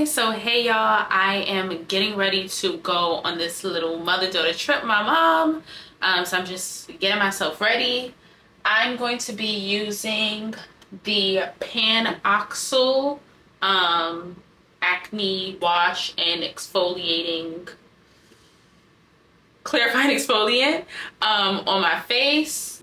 So hey y'all, I am getting ready to go on this little mother-daughter trip with my mom. So I'm just getting myself ready. I'm going to be using the Pan-Oxyl acne wash and exfoliating clarifying exfoliant on my face.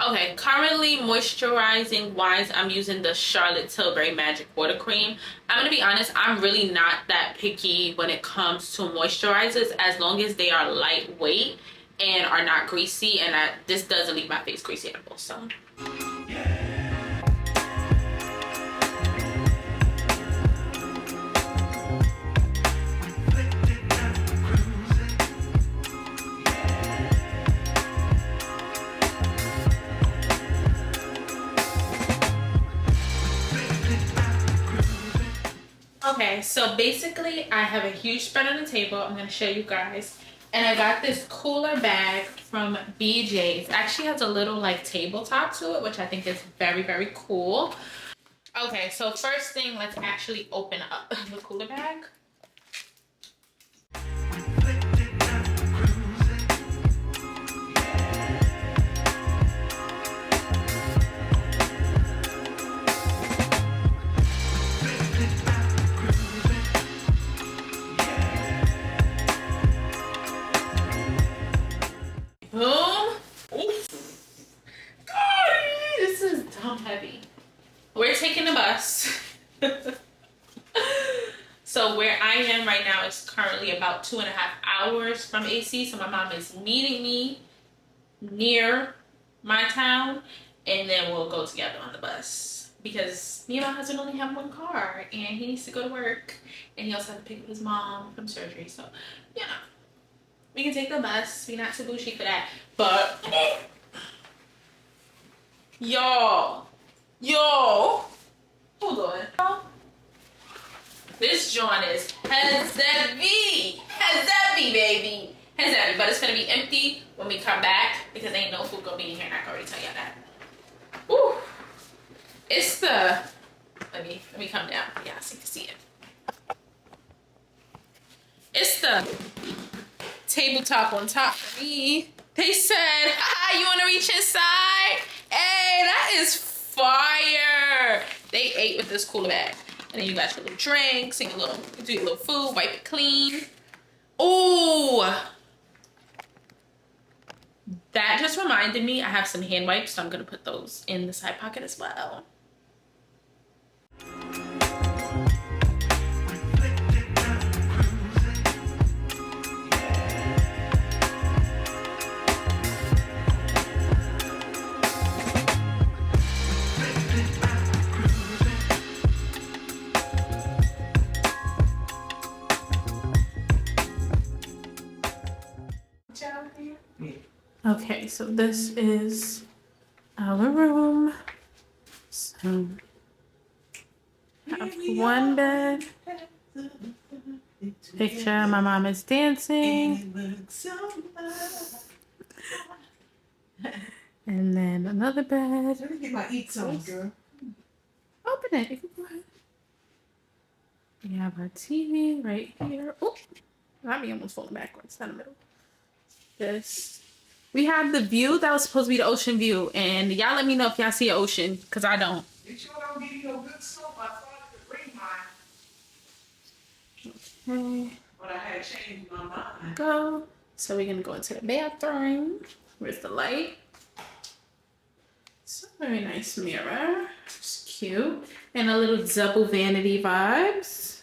Okay, currently moisturizing wise, I'm using the Charlotte Tilbury Magic Water Cream. I'm gonna be honest, I'm really not that picky when it comes to moisturizers as long as they are lightweight and are not greasy, and this doesn't leave my face greasy at all, so. Okay, so basically I have a huge spread on the table. I'm going to show you guys. And I got this cooler bag from BJ's. It actually has a little like tabletop to it, which I think is very, very cool. Okay, so first thing, let's actually open up the cooler bag. Boom. Oof. God, this is dumb heavy. We're taking the bus. So where I am right now is currently about 2.5 hours from AC. So my mom is meeting me near my town, and then we'll go together on the bus because me and my husband only have one car and he needs to go to work, and he also has to pick up his mom from surgery. So, you know, we can take the bus. We're not too bougie for that. But y'all, hold on. This joint is heavy, baby. Heavy, but it's gonna be empty when we come back because ain't no food gonna be in here, and I can already tell y'all that. Woo! It's the, let me come down, yeah, so you can see it. It's the tabletop on top for me. They said, you wanna reach inside? Hey, that is fire. They ate with this cooler bag. And then you got your little drinks and do your little food, wipe it clean. Ooh. That just reminded me, I have some hand wipes, so I'm gonna put those in the side pocket as well. Okay, so this is our room. So I have one bed. Picture my mom is dancing. And then another bed. Let me get my eat some, girl. Open it. You can go ahead. We have our TV right here. Oh, got me almost falling backwards down the middle. This. We have the view that was supposed to be the ocean view, and y'all let me know if y'all see an ocean, because I don't. You sure don't give you no good soap? I thought it would bring mine. Okay. But I had changed my mind. Go. So we're gonna go into the bathroom. Where's the light? It's a very nice mirror. It's cute. And a little double vanity vibes.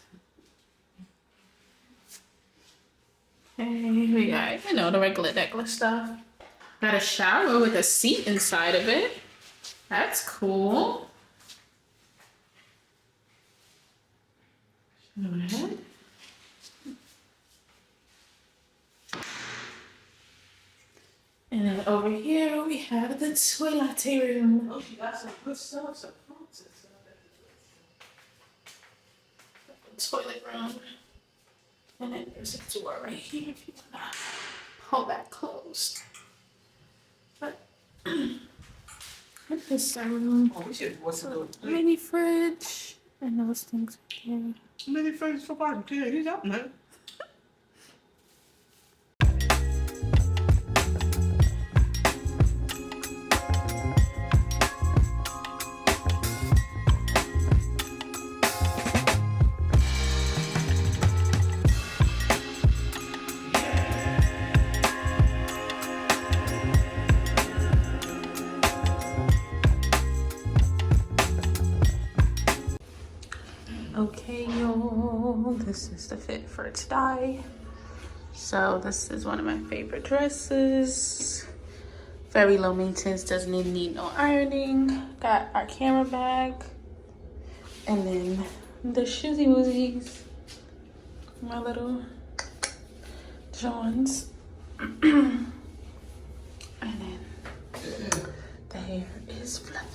Okay, we got, you know, the regular stuff. Got a shower with a seat inside of it. That's cool. Go ahead. And then over here we have the toilet room. Oh, she got some good stuff, some fruits and stuff. Toilet room. And then there's a door right here if you wanna hold that closed. What is room? Oh, we should what's a good Mini fridge and those things. Yeah. many friends for barbecue. He's up, man. Okay, y'all, this is the fit for today. So this is one of my favorite dresses. Very low maintenance, doesn't even need no ironing. Got our camera bag. And then the shoesy woozies. My little Johns. And then the hair is fluffy.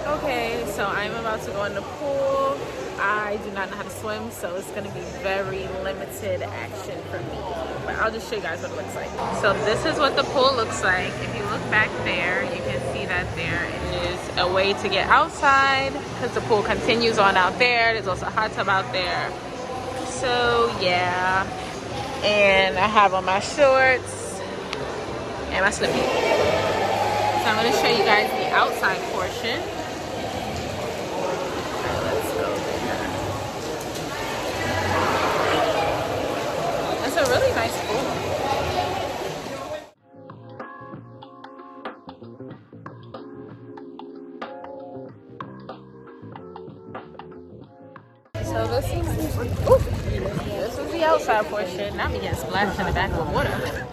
Okay, so I'm about to go in the pool. I do not know how to swim, so it's going to be very limited action for me. But I'll just show you guys what it looks like. So this is what the pool looks like. If you look back there, you can see that there is a way to get outside because the pool continues on out there. There's also a hot tub out there. So yeah, and I have on my shorts and my slippers. So I'm going to show you guys the outside portion. It's a really nice pool. So this is the outside portion. Not me getting splashed in the back with water.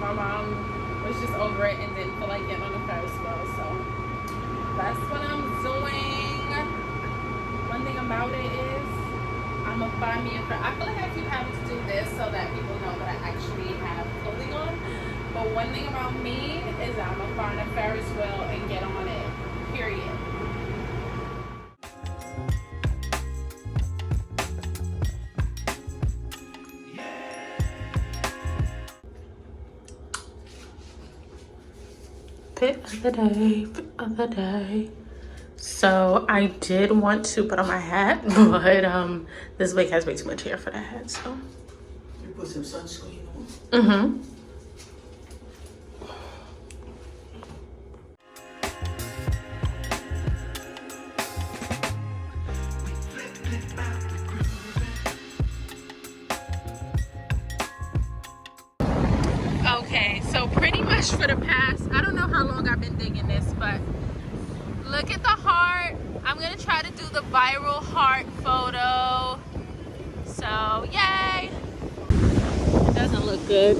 My mom was just over it and didn't feel like getting on the Ferris wheel, so that's what I'm doing. One thing about it is I'm gonna find me a friend. I feel like I keep having to do this so that people know that I actually have clothing on, but one thing about me is I'm gonna find a Ferris wheel and get on it, period. Fit of the day. So I did want to put on my hat, but this wig has way too much hair for that hat, so. You put some sunscreen on. Mm-hmm. gosh, for the past, I don't know how long I've been digging this, but look at the heart. I'm gonna try to do the viral heart photo. So, yay! It doesn't look good.